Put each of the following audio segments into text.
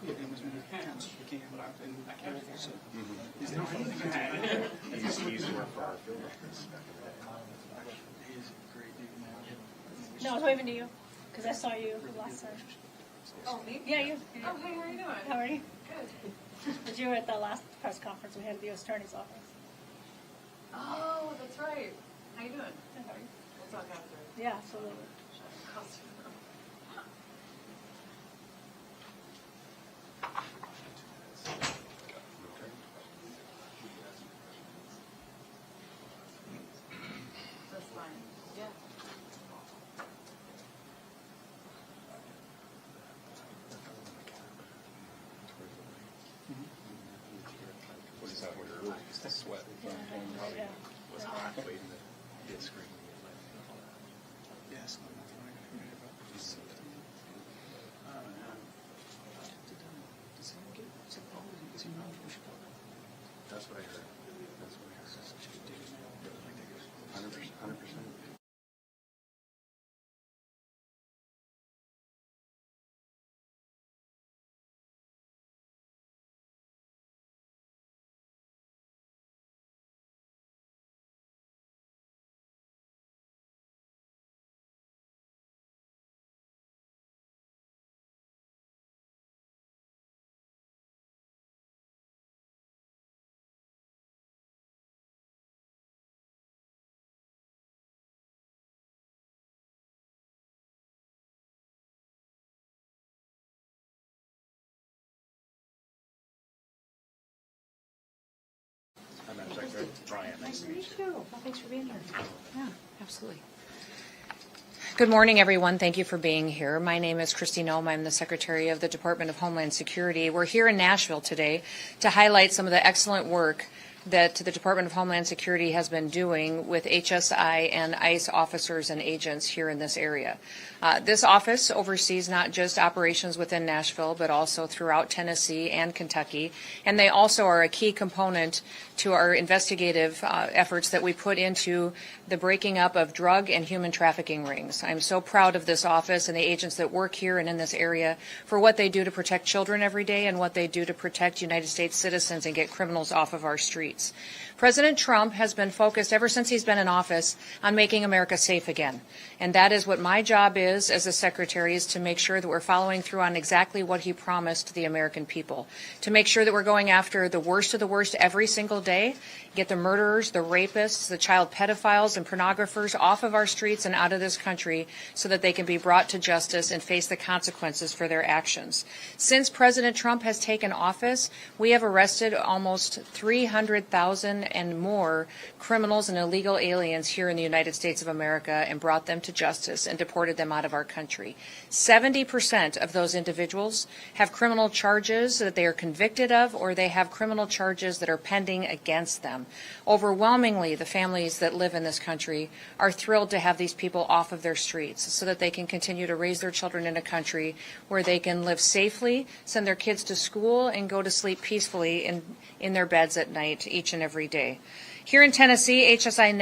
was in his hands. We can't have it out in the backyard. So, He's work for our field office. he is a great dude, man. No, I was waving to you because I saw you last time. Oh, me? Yeah, you. Oh, hey, how are you doing? How are you? Good. But you were at the last press conference we had at the U.S. Attorney's Office. Oh, that's right. How you doing? Good, how are you? We'll talk after. Yeah, absolutely. That's fine. Yeah. What is that? It's the sweat. Yeah. Was hot waiting to get screened. Yes, I'm not going to forget about this. Does he get sick? Does he know we should go? That's what I heard. That's what I heard. Such a good dude, man. 100%. Madam Secretary, Brian, nice to meet you. Well, thanks for being here. Yeah, absolutely. Good morning, everyone. Thank you for being here. My name is Christy Noem. I'm the Secretary of the Department of Homeland Security. We're here in Nashville today to highlight some of the excellent work that the Department of Homeland Security has been doing with HSI and ICE officers and agents here in this area. This office oversees not just operations within Nashville, but also throughout Tennessee and Kentucky, and they also are a key component to our investigative efforts that we put into the breaking up of drug and human trafficking rings. I'm so proud of this office and the agents that work here and in this area for what they do to protect children every day and what they do to protect United States citizens and get criminals off of our streets. President Trump has been focused ever since he's been in office on making America safe again. And that is what my job is as a secretary, is to make sure that we're following through on exactly what he promised the American people, to make sure that we're going after the worst of the worst every single day, get the murderers, the rapists, the child pedophiles and pornographers off of our streets and out of this country so that they can be brought to justice and face the consequences for their actions. Since President Trump has taken office, we have arrested almost 300,000 and more criminals and illegal aliens here in the United States of America and brought them to justice and deported them out of our country. 70% of those individuals have criminal charges that they are convicted of, or they have criminal charges that are pending against them. Overwhelmingly, the families that live in this country are thrilled to have these people off of their streets so that they can continue to raise their children in a country where they can live safely, send their kids to school, and go to sleep peacefully in their beds at night each and every day. Here in Tennessee, HSI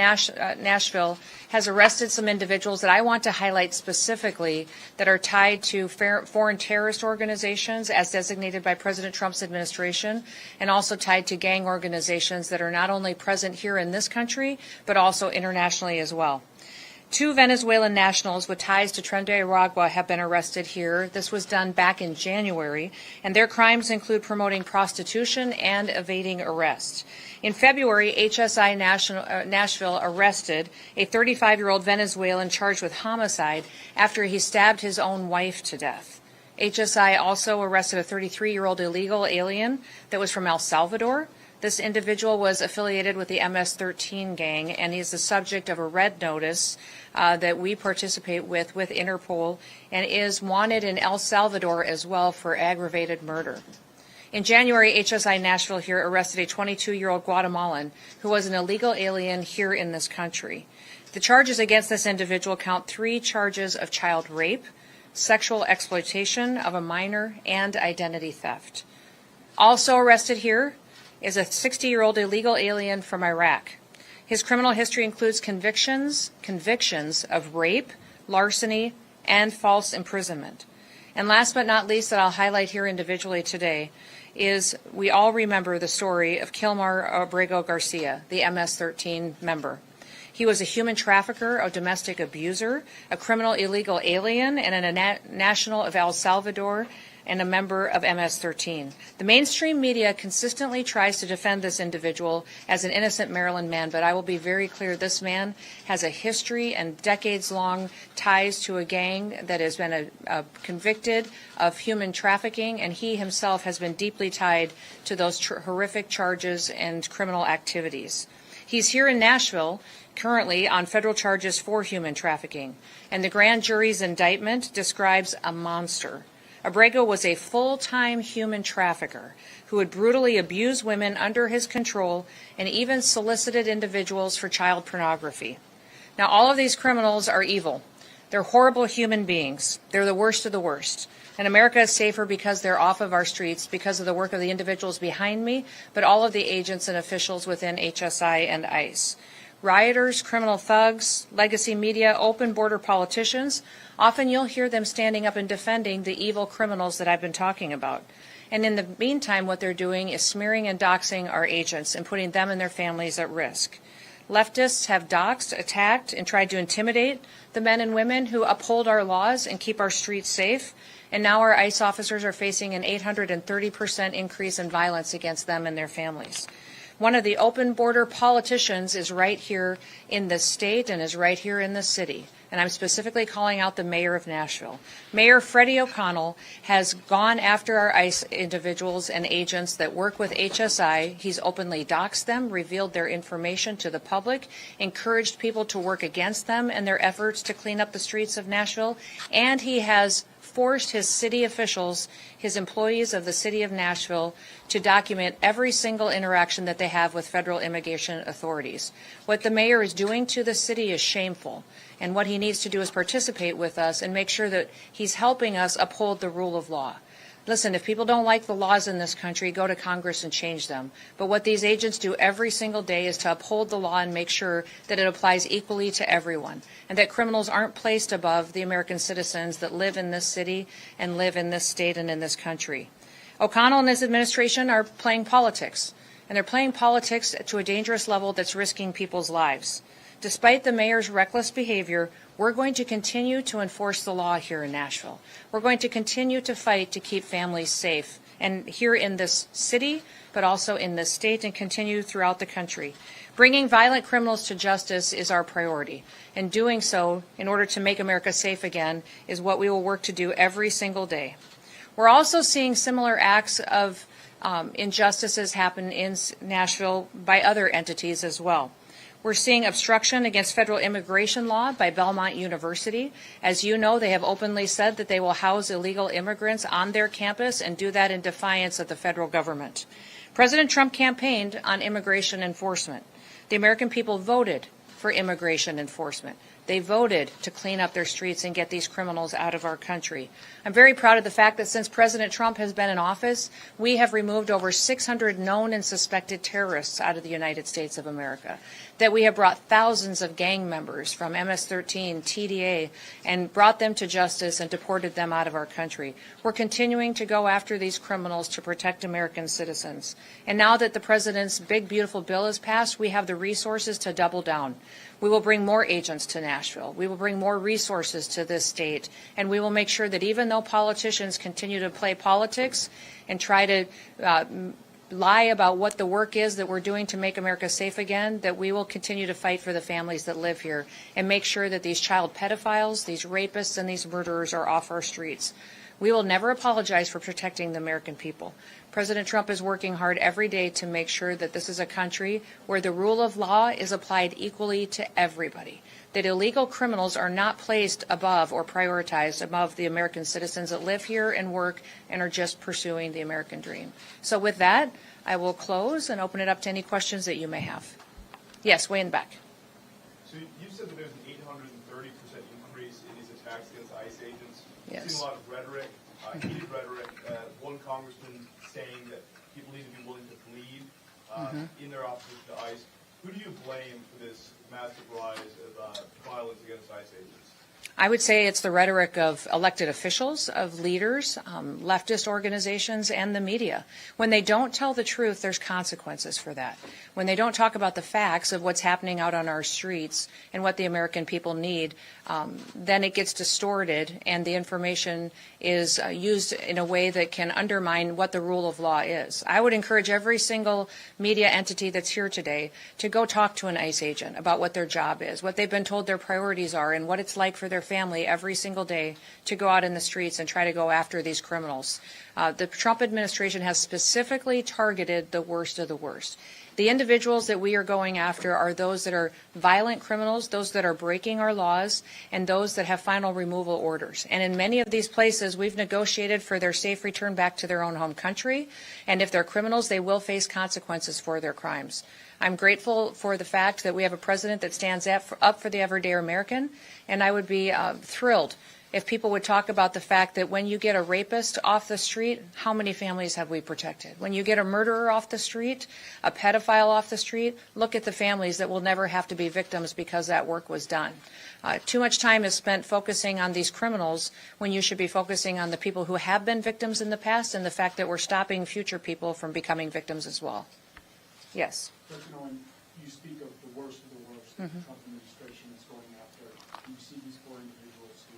Nashville has arrested some individuals that I want to highlight specifically that are tied to foreign terrorist organizations as designated by President Trump's administration, and also tied to gang organizations that are not only present here in this country, but also internationally as well. 2 Venezuelan nationals with ties to Tren de Aragua have been arrested here. This was done back in January, and their crimes include promoting prostitution and evading arrest. In February, HSI Nashville arrested a 35-year-old Venezuelan charged with homicide after he stabbed his own wife to death. HSI also arrested a 33-year-old illegal alien that was from El Salvador. This individual was affiliated with the MS-13 gang, and he is the subject of a red notice that we participate with Interpol, and is wanted in El Salvador as well for aggravated murder. In January, HSI Nashville here arrested a 22-year-old Guatemalan who was an illegal alien here in this country. The charges against this individual count 3 charges of child rape, sexual exploitation of a minor, and identity theft. Also arrested here is a 60-year-old illegal alien from Iraq. His criminal history includes convictions of rape, larceny, and false imprisonment. And last but not least that I'll highlight here individually today is we all remember the story of Kilmar Abrego Garcia, the MS-13 member. He was a human trafficker, a domestic abuser, a criminal illegal alien, and a national of El Salvador, and a member of MS-13. The mainstream media consistently tries to defend this individual as an innocent Maryland man, but I will be very clear, this man has a history and decades-long ties to a gang that has been convicted of human trafficking, and he himself has been deeply tied to those horrific charges and criminal activities. He's here in Nashville currently on federal charges for human trafficking, and the grand jury's indictment describes a monster. Abrego was a full-time human trafficker who would brutally abuse women under his control and even solicited individuals for child pornography. Now, all of these criminals are evil. They're horrible human beings. They're the worst of the worst. And America is safer because they're off of our streets, because of the work of the individuals behind me, but all of the agents and officials within HSI and ICE. Rioters, criminal thugs, legacy media, open border politicians, often you'll hear them standing up and defending the evil criminals that I've been talking about. And in the meantime, what they're doing is smearing and doxing our agents and putting them and their families at risk. Leftists have doxed, attacked, and tried to intimidate the men and women who uphold our laws and keep our streets safe. And now our ICE officers are facing an 830% increase in violence against them and their families. One of the open border politicians is right here in this state and is right here in this city. And I'm specifically calling out the mayor of Nashville. Mayor Freddie O'Connell has gone after our ICE individuals and agents that work with HSI. He's openly doxed them, revealed their information to the public, encouraged people to work against them in their efforts to clean up the streets of Nashville, and he has forced his city officials, his employees of the city of Nashville, to document every single interaction that they have with federal immigration authorities. What the mayor is doing to the city is shameful, and what he needs to do is participate with us and make sure that he's helping us uphold the rule of law. Listen, if people don't like the laws in this country, go to Congress and change them. But what these agents do every single day is to uphold the law and make sure that it applies equally to everyone, and that criminals aren't placed above the American citizens that live in this city and live in this state and in this country. O'Connell and his administration are playing politics, and they're playing politics to a dangerous level that's risking people's lives. Despite the mayor's reckless behavior, we're going to continue to enforce the law here in Nashville. We're going to continue to fight to keep families safe, and here in this city, but also in this state, and continue throughout the country. Bringing violent criminals to justice is our priority, and doing so in order to make America safe again is what we will work to do every single day. We're also seeing similar acts of injustices happen in Nashville by other entities as well. We're seeing obstruction against federal immigration law by Belmont University. As you know, they have openly said that they will house illegal immigrants on their campus and do that in defiance of the federal government. President Trump campaigned on immigration enforcement. The American people voted for immigration enforcement. They voted to clean up their streets and get these criminals out of our country. I'm very proud of the fact that since President Trump has been in office, we have removed over 600 known and suspected terrorists out of the United States of America, that we have brought thousands of gang members from MS-13, TDA, and brought them to justice and deported them out of our country. We're continuing to go after these criminals to protect American citizens. And now that the President's big, beautiful bill is passed, we have the resources to double down. We will bring more agents to Nashville. We will bring more resources to this state. And we will make sure that even though politicians continue to play politics and try to lie about what the work is that we're doing to make America safe again, that we will continue to fight for the families that live here and make sure that these child pedophiles, these rapists, and these murderers are off our streets. We will never apologize for protecting the American people. President Trump is working hard every day to make sure that this is a country where the rule of law is applied equally to everybody, that illegal criminals are not placed above or prioritized above the American citizens that live here and work and are just pursuing the American dream. So with that, I will close and open it up to any questions that you may have. Yes, way in the back. So you said that there's an 830% increase in these attacks against ICE agents. Yes. We've seen a lot of rhetoric, heated rhetoric. One congressman saying that people need to be willing to bleed in their opposition to ICE. Who do you blame for this massive rise of violence against ICE agents? I would say it's the rhetoric of elected officials, of leaders, leftist organizations, and the media. When they don't tell the truth, there's consequences for that. When they don't talk about the facts of what's happening out on our streets and what the American people need, then it gets distorted and the information is used in a way that can undermine what the rule of law is. I would encourage every single media entity that's here today to go talk to an ICE agent about what their job is, what they've been told their priorities are, and what it's like for their family every single day to go out in the streets and try to go after these criminals. The Trump administration has specifically targeted the worst of the worst. The individuals that we are going after are those that are violent criminals, those that are breaking our laws, and those that have final removal orders. And in many of these places, we've negotiated for their safe return back to their own home country. And if they're criminals, they will face consequences for their crimes. I'm grateful for the fact that we have a president that stands up for the everyday American, and I would be thrilled if people would talk about the fact that when you get a rapist off the street, how many families have we protected? When you get a murderer off the street, a pedophile off the street, look at the families that will never have to be victims because that work was done. Too much time is spent focusing on these criminals when you should be focusing on the people who have been victims in the past and the fact that we're stopping future people from becoming victims as well. Yes. Dr. Nolan, you speak of the worst of the worst that the Trump administration is going after. You see these four individuals who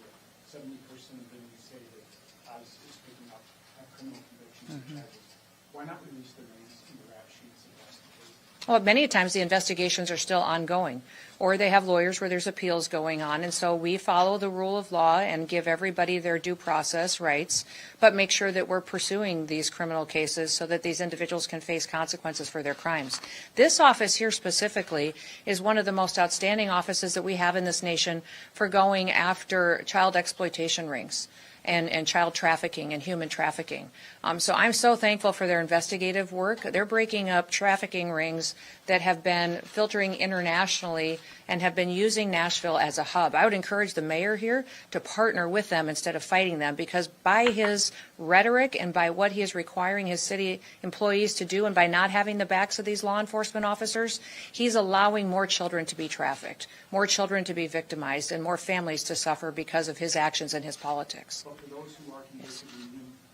70% of them you say that ICE is picking up have criminal convictions and charges. Why not release their names in the rap sheets and investigate? Well, many times the investigations are still ongoing, or they have lawyers where there's appeals going on, and so we follow the rule of law and give everybody their due process rights, but make sure that we're pursuing these criminal cases so that these individuals can face consequences for their crimes. This office here specifically is one of the most outstanding offices that we have in this nation for going after child exploitation rings and child trafficking and human trafficking. So I'm so thankful for their investigative work. They're breaking up trafficking rings that have been filtering internationally and have been using Nashville as a hub. I would encourage the mayor here to partner with them instead of fighting them, because by his rhetoric and by what he is requiring his city employees to do and by not having the backs of these law enforcement officers, he's allowing more children to be trafficked, more children to be victimized, and more families to suffer because of his actions and his politics. But for those who are convicted and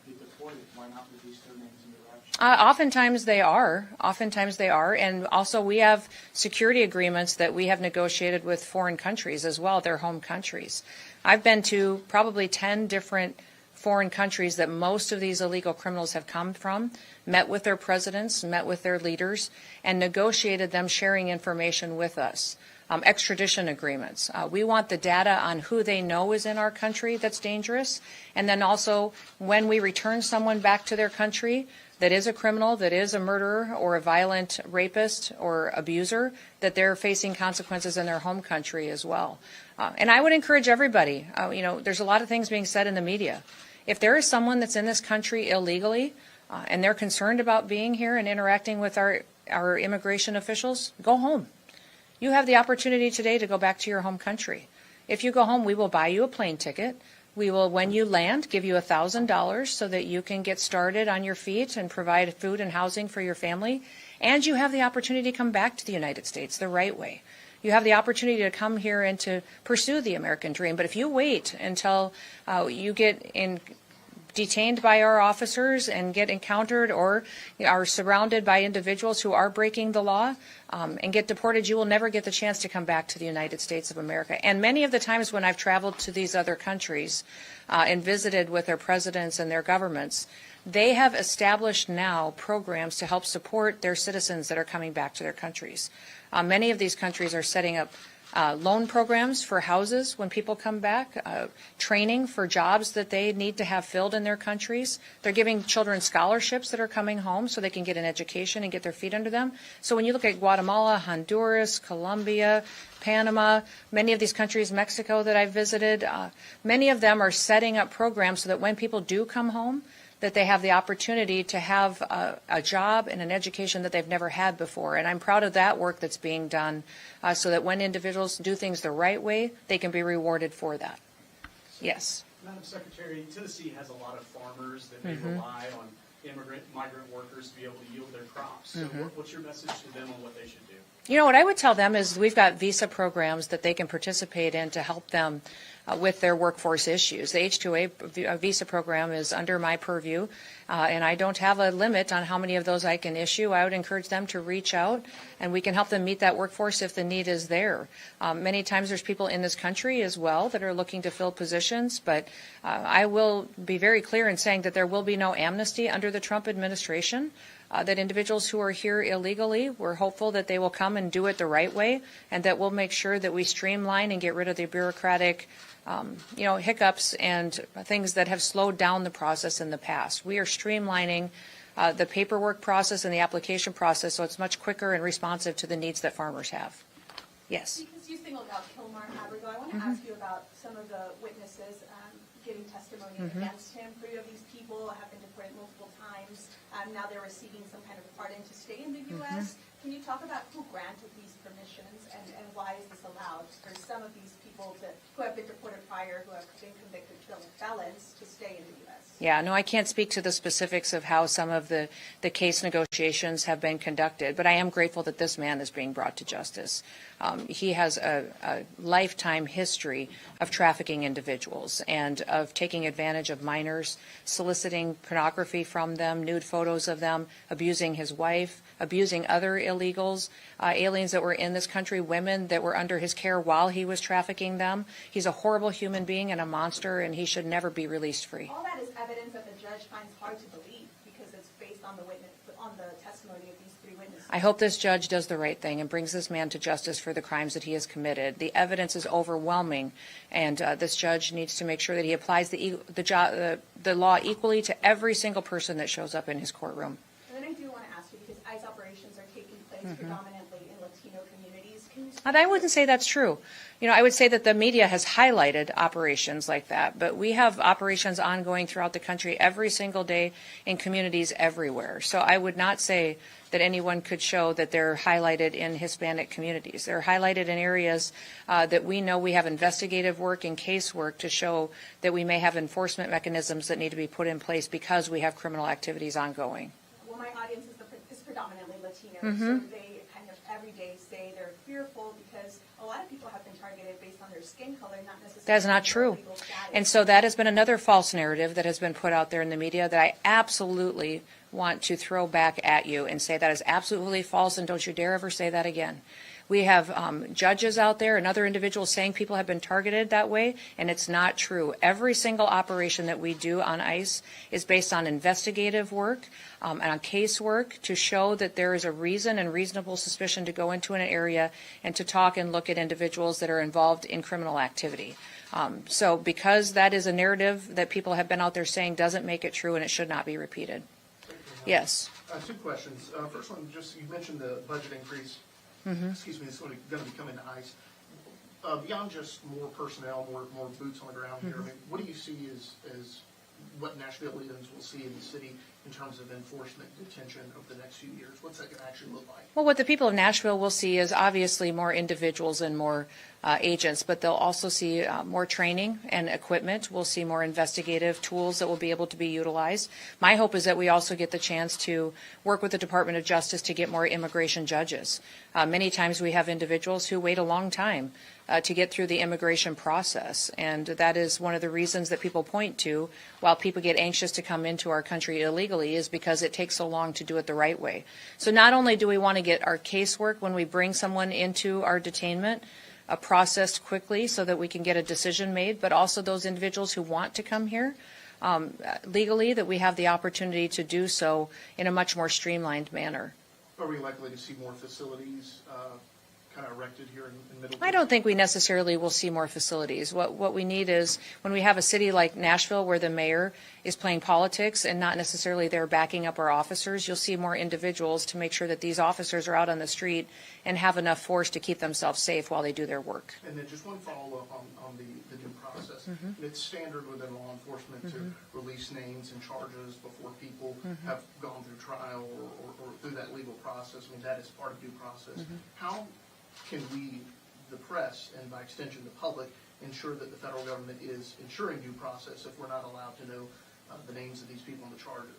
be deported, why not release their names in the rap sheets? Oftentimes they are. Oftentimes they are. And also we have security agreements that we have negotiated with foreign countries as well, their home countries. I've been to probably 10 different foreign countries that most of these illegal criminals have come from, met with their presidents, met with their leaders, and negotiated them sharing information with us. Extradition agreements. We want the data on who they know is in our country that's dangerous, and then also when we return someone back to their country that is a criminal, that is a murderer or a violent rapist or abuser, that they're facing consequences in their home country as well. And I would encourage everybody, there's a lot of things being said in the media. If there is someone that's in this country illegally and they're concerned about being here and interacting with our immigration officials, go home. You have the opportunity today to go back to your home country. If you go home, we will buy you a plane ticket. We will, when you land, give you $1,000 so that you can get started on your feet and provide food and housing for your family. And you have the opportunity to come back to the United States the right way. You have the opportunity to come here and to pursue the American dream. But if you wait until you get detained by our officers and get encountered or are surrounded by individuals who are breaking the law and get deported, you will never get the chance to come back to the United States of America. And many of the times when I've traveled to these other countries and visited with their presidents and their governments, they have established now programs to help support their citizens that are coming back to their countries. Many of these countries are setting up loan programs for houses when people come back, training for jobs that they need to have filled in their countries. They're giving children scholarships that are coming home so they can get an education and get their feet under them. So when you look at Guatemala, Honduras, Colombia, Panama, many of these countries, Mexico that I've visited, many of them are setting up programs so that when people do come home, that they have the opportunity to have a job and an education that they've never had before. And I'm proud of that work that's being done so that when individuals do things the right way, they can be rewarded for that. Yes. Madam Secretary, Tennessee has a lot of farmers that may rely on migrant workers to be able to yield their crops. So what's your message to them on what they should do? You know, what I would tell them is we've got visa programs that they can participate in to help them with their workforce issues. The H-2A visa program is under my purview, and I don't have a limit on how many of those I can issue. I would encourage them to reach out, and we can help them meet that workforce if the need is there. Many times there's people in this country as well that are looking to fill positions, but I will be very clear in saying that there will be no amnesty under the Trump administration. That individuals who are here illegally, we're hopeful that they will come and do it the right way, and that we'll make sure that we streamline and get rid of the bureaucratic hiccups and things that have slowed down the process in the past. We are streamlining the paperwork process and the application process so it's much quicker and responsive to the needs that farmers have. Yes. Because you singled out Kilmar Habergo, I want to ask you about some of the witnesses giving testimony against him. 3 of these people have been deported multiple times. Now they're receiving some kind of pardon to stay in the U.S. Can you talk about who granted these permissions and why is this allowed for some of these people who have been deported prior, who have been convicted felons, to stay in the U.S.? Yeah, no, I can't speak to the specifics of how some of the case negotiations have been conducted, but I am grateful that this man is being brought to justice. He has a lifetime history of trafficking individuals and of taking advantage of minors, soliciting pornography from them, nude photos of them, abusing his wife, abusing other illegals, aliens that were in this country, women that were under his care while he was trafficking them. He's a horrible human being and a monster, and he should never be released free. All that is evidence that the judge finds hard to believe because it's based on the testimony of these 3 witnesses. I hope this judge does the right thing and brings this man to justice for the crimes that he has committed. The evidence is overwhelming, and this judge needs to make sure that he applies the law equally to every single person that shows up in his courtroom. And then I do want to ask you, because ICE operations are taking place predominantly in Latino communities. Can you speak And I wouldn't say that's true. You know, I would say that the media has highlighted operations like that, but we have operations ongoing throughout the country every single day in communities everywhere. So I would not say that anyone could show that they're highlighted in Hispanic communities. They're highlighted in areas that we know we have investigative work and casework to show that we may have enforcement mechanisms that need to be put in place because we have criminal activities ongoing. Well, my audience is predominantly Latino, so they kind of every day say they're fearful because a lot of people have been targeted based on their skin color, not necessarily. That is not true. And so that has been another false narrative that has been put out there in the media that I absolutely want to throw back at you and say that is absolutely false, and don't you dare ever say that again. We have judges out there and other individuals saying people have been targeted that way, and it's not true. Every single operation that we do on ICE is based on investigative work and on case work to show that there is a reason and reasonable suspicion to go into an area and to talk and look at individuals that are involved in criminal activity. So because that is a narrative that people have been out there saying doesn't make it true, and it should not be repeated. Yes. 2 questions. First one, just you mentioned the budget increase. Excuse me, it's going to be coming to ICE. Beyond just more personnel, more boots on the ground here, I mean, what do you see as what Nashvilleians will see in the city in terms of enforcement detention over the next few years? What's that going to actually look like? Well, what the people of Nashville will see is obviously more individuals and more agents, but they'll also see more training and equipment. We'll see more investigative tools that will be able to be utilized. My hope is that we also get the chance to work with the Department of Justice to get more immigration judges. Many times we have individuals who wait a long time to get through the immigration process, and that is one of the reasons that people point to while people get anxious to come into our country illegally is because it takes so long to do it the right way. So not only do we want to get our casework when we bring someone into our detainment processed quickly so that we can get a decision made, but also those individuals who want to come here legally, that we have the opportunity to do so in a much more streamlined manner. Are we likely to see more facilities kind of erected here in Middle? I don't think we necessarily will see more facilities. What we need is when we have a city like Nashville where the mayor is playing politics and not necessarily they're backing up our officers, you'll see more individuals to make sure that these officers are out on the street and have enough force to keep themselves safe while they do their work. And then just one follow-up on the due process. It's standard within law enforcement to release names and charges before people have gone through trial or through that legal process. I mean, that is part of due process. How can we, the press, and by extension the public, ensure that the federal government is ensuring due process if we're not allowed to know the names of these people and the charges?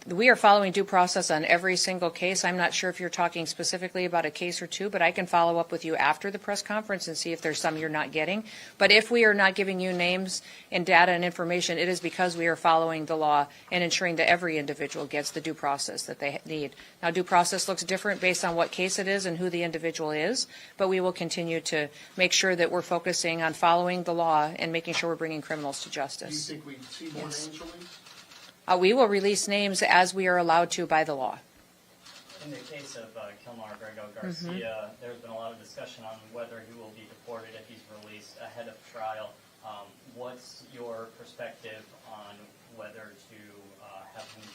We are following due process on every single case. I'm not sure if you're talking specifically about a case or two, but I can follow up with you after the press conference and see if there's some you're not getting. But if we are not giving you names and data and information, it is because we are following the law and ensuring that every individual gets the due process that they need. Now, due process looks different based on what case it is and who the individual is, but we will continue to make sure that we're focusing on following the law and making sure we're bringing criminals to justice. Do you think we see more names released? We will release names as we are allowed to by the law. In the case of Kilmar Grego Garcia, there's been a lot of discussion on whether he will be deported if he's released ahead of trial. What's your perspective on whether to have him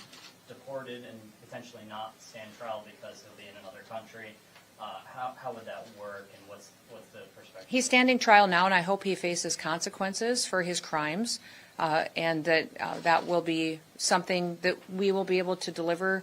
deported and potentially not stand trial because he'll be in another country? How would that work, and what's the perspective? He's standing trial now, and I hope he faces consequences for his crimes. And that will be something that we will be able to deliver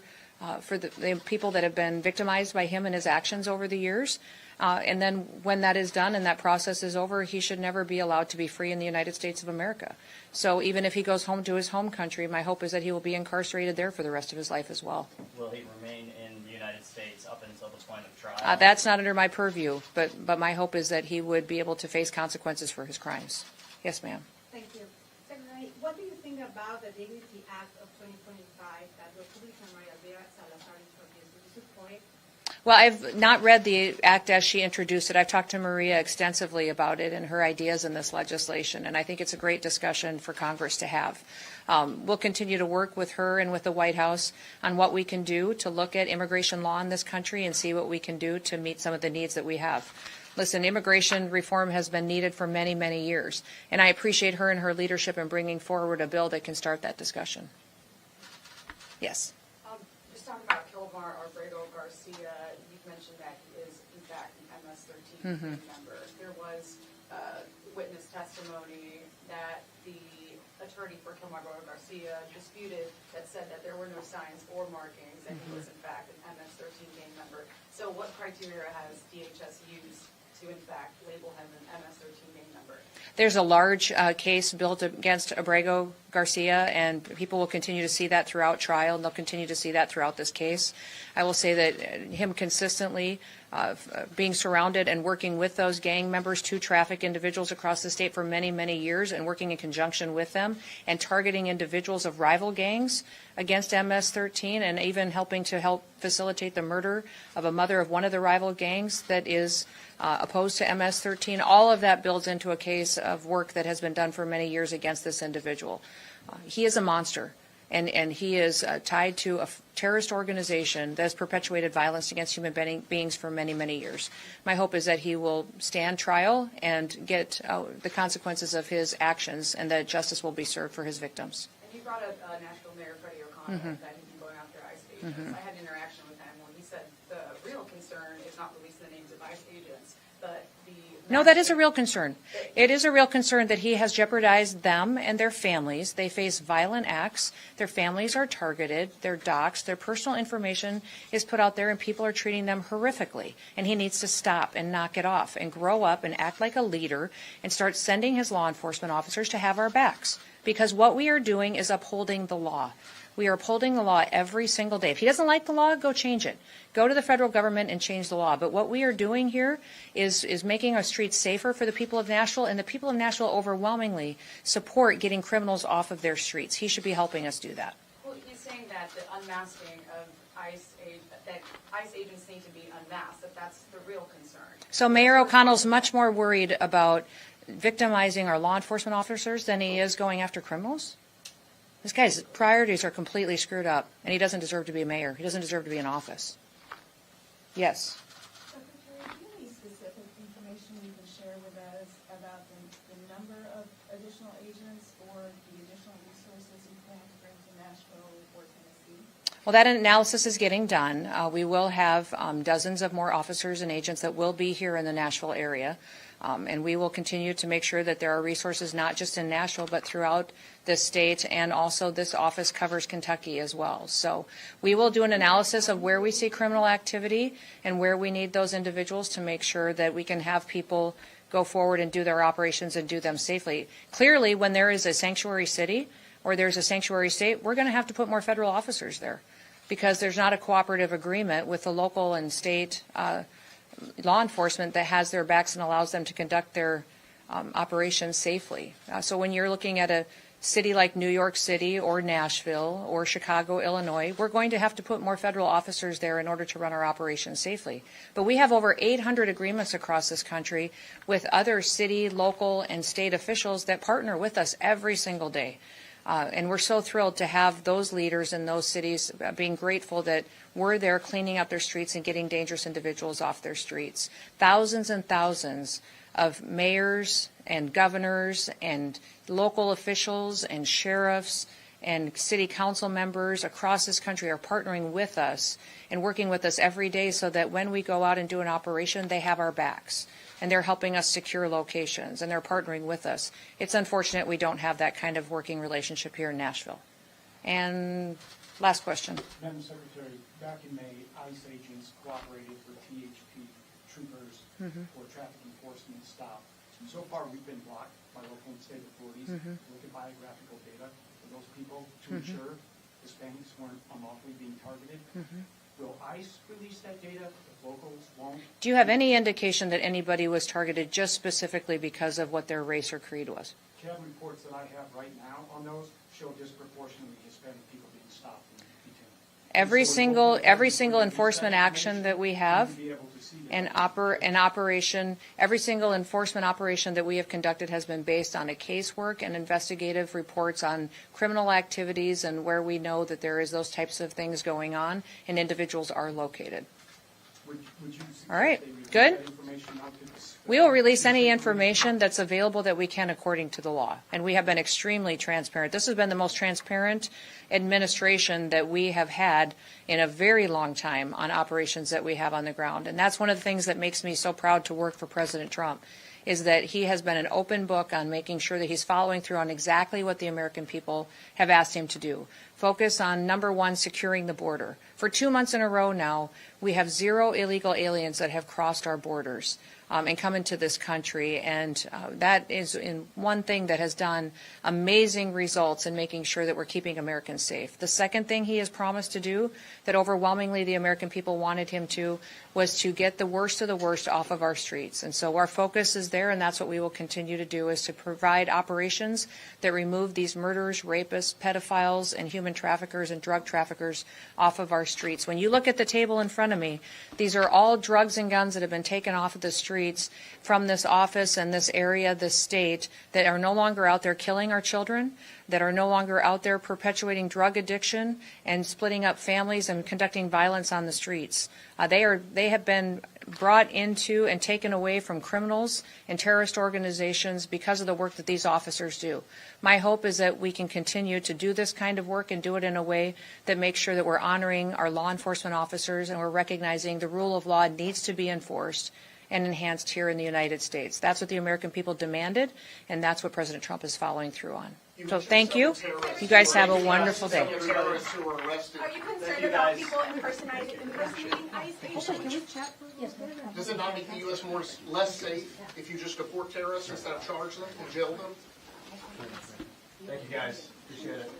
for the people that have been victimized by him and his actions over the years. And then when that is done and that process is over, he should never be allowed to be free in the United States of America. So even if he goes home to his home country, my hope is that he will be incarcerated there for the rest of his life as well. Will he remain in the United States up until the point of trial? That's not under my purview, but my hope is that he would be able to face consequences for his crimes. Yes, ma'am. Thank you. Secretary, what do you think about the Dignity Act of 2025 that Republican Maria Vera Salazar introduced? Do you support it? Well, I've not read the act as she introduced it. I've talked to Maria extensively about it and her ideas in this legislation, and I think it's a great discussion for Congress to have. We'll continue to work with her and with the White House on what we can do to look at immigration law in this country and see what we can do to meet some of the needs that we have. Listen, immigration reform has been needed for many, many years, and I appreciate her and her leadership in bringing forward a bill that can start that discussion. Yes. Just talking about Kilmar Grego Garcia, you've mentioned that he is, in fact, an MS-13 member. There was witness testimony that the attorney for Kilmar Grego Garcia disputed that said that there were no signs or markings that he was, in fact, an MS-13 gang member. So what criteria has DHS used to, in fact, label him an MS-13 gang member? There's a large case built against Abrego Garcia, and people will continue to see that throughout trial, and they'll continue to see that throughout this case. I will say that him consistently being surrounded and working with those gang members to traffic individuals across the state for many, many years and working in conjunction with them and targeting individuals of rival gangs against MS-13 and even helping to help facilitate the murder of a mother of one of the rival gangs that is opposed to MS-13. All of that builds into a case of work that has been done for many years against this individual. He is a monster, and he is tied to a terrorist organization that has perpetuated violence against human beings for many, many years. My hope is that he will stand trial and get the consequences of his actions and that justice will be served for his victims. And you brought up Nashville Mayor Freddie O'Connor, that he's been going after ICE agents. I had an interaction with him when he said the real concern is not releasing the names of ICE agents, but the... No, that is a real concern. It is a real concern that he has jeopardized them and their families. They face violent acts. Their families are targeted. They're doxxed. Their personal information is put out there, and people are treating them horrifically. And he needs to stop and knock it off and grow up and act like a leader and start sending his law enforcement officers to have our backs. Because what we are doing is upholding the law. We are upholding the law every single day. If he doesn't like the law, go change it. Go to the federal government and change the law. But what we are doing here is making our streets safer for the people of Nashville, and the people of Nashville overwhelmingly support getting criminals off of their streets. He should be helping us do that. Well, he's saying that the unmasking of ICE agents need to be unmasked, that's the real concern. So Mayor O'Connell's much more worried about victimizing our law enforcement officers than he is going after criminals? This guy's priorities are completely screwed up, and he doesn't deserve to be a mayor. He doesn't deserve to be in office. Yes. Secretary, do you have any specific information you can share with us about the number of additional agents or the additional resources you plan to bring to Nashville or Tennessee? Well, that analysis is getting done. We will have dozens of more officers and agents that will be here in the Nashville area. And we will continue to make sure that there are resources not just in Nashville, but throughout the state, and also this office covers Kentucky as well. So we will do an analysis of where we see criminal activity and where we need those individuals to make sure that we can have people go forward and do their operations and do them safely. Clearly, when there is a sanctuary city or there's a sanctuary state, we're going to have to put more federal officers there because there's not a cooperative agreement with the local and state law enforcement that has their backs and allows them to conduct their operations safely. So when you're looking at a city like New York City or Nashville or Chicago, Illinois, we're going to have to put more federal officers there in order to run our operations safely. But we have over 800 agreements across this country with other city, local, and state officials that partner with us every single day. And we're so thrilled to have those leaders in those cities being grateful that we're there cleaning up their streets and getting dangerous individuals off their streets. Thousands and thousands of mayors and governors and local officials and sheriffs and city council members across this country are partnering with us and working with us every day so that when we go out and do an operation, they have our backs. And they're helping us secure locations, and they're partnering with us. It's unfortunate we don't have that kind of working relationship here in Nashville. And last question. Madam Secretary, back in May, ICE agents cooperated with THP troopers for traffic enforcement stop. So far, we've been blocked by local and state authorities to look at biographical data for those people to ensure Hispanics weren't unlawfully being targeted. Will ICE release that data if locals won't? Do you have any indication that anybody was targeted just specifically because of what their race or creed was? CAD reports that I have right now on those show disproportionately Hispanic people being stopped and detained. Every single enforcement action that we have, every single enforcement operation that we have conducted has been based on a casework and investigative reports on criminal activities and where we know that there is those types of things going on and individuals are located. Would you suggest All right, they release good. that information out to the We will release any information that's available that we can according to the law. And we have been extremely transparent. This has been the most transparent administration that we have had in a very long time on operations that we have on the ground. And that's one of the things that makes me so proud to work for President Trump, is that he has been an open book on making sure that he's following through on exactly what the American people have asked him to do. Focus on, number one, securing the border. For 2 months in a row now, we have 0 illegal aliens that have crossed our borders and come into this country. And that is one thing that has done amazing results in making sure that we're keeping Americans safe. The second thing he has promised to do that overwhelmingly the American people wanted him to was to get the worst of the worst off of our streets. And so our focus is there, and that's what we will continue to do, is to provide operations that remove these murderers, rapists, pedophiles, and human traffickers and drug traffickers off of our streets. When you look at the table in front of me, these are all drugs and guns that have been taken off of the streets from this office and this area, this state, that are no longer out there killing our children, that are no longer out there perpetuating drug addiction and splitting up families and conducting violence on the streets. They have been brought into and taken away from criminals and terrorist organizations because of the work that these officers do. My hope is that we can continue to do this kind of work and do it in a way that makes sure that we're honoring our law enforcement officers and we're recognizing the rule of law needs to be enforced and enhanced here in the United States. That's what the American people demanded, and that's what President Trump is following through on. So thank you. You guys have a wonderful day. Are you concerned about people impersonating ICE agents? Does it not make the U.S. less safe if you just deport terrorists instead of charge them and jail them? Thank you, guys. Appreciate it.